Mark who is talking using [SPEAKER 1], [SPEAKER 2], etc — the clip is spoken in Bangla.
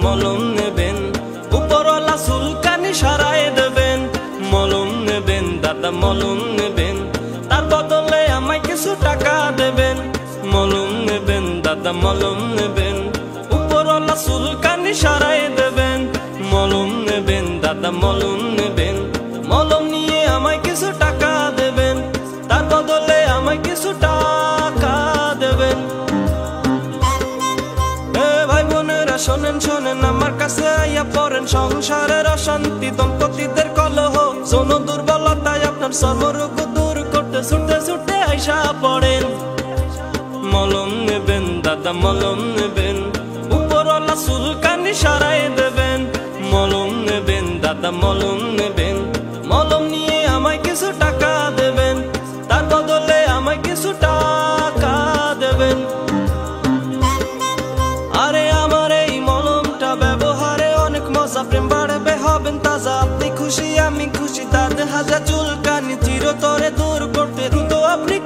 [SPEAKER 1] মলম নেবেন, উপরওয়ালা চুলকানি সারায় দেবেন। মলম নেবেন দাদা মলম নেবেন, তার বদলে আমায় কিছু টাকা দেবেন। মলম নেবেন দাদা মলম নেবেন, উপরওয়ালা চুলকানি সারায় দেবেন। মলম নেবেন দাদা মলম নেবেন, মলম নিয়ে আমায় কিছু টাকা দেবেন, তার বদলে আমায় কিছু টাকা দেবেন। ভাই বোনেরা শোনেন শোনেন, আমার কাছে আইয়া পড়েন। সংসারের অশান্তি, দম্পতিদের কলহ, যৌন দুর্বলতায় আপনার সর্বরোগ দূর করতে ছুটে ছুটে আইসা পড়েন। মলম নেবেন দাদা মলম নেবেন, উপরওয়ালা চুলকানি সারাই দেবেন। মলম নেবেন দাদা মলম নেবেন, মলম নিয়ে আমায় কিছু টাকা দেবেন, তার বদলে আমায় কিছু টাকা দেবেন। আরে আমার এই মলমটা ব্যবহারে অনেক মজা, প্রেম বাড়বে হবেন তাজা। আপনি খুশি আমি খুশি, তাতে হাজার চুলকানি চিরতরে দূর করতে দ্রুত আপনি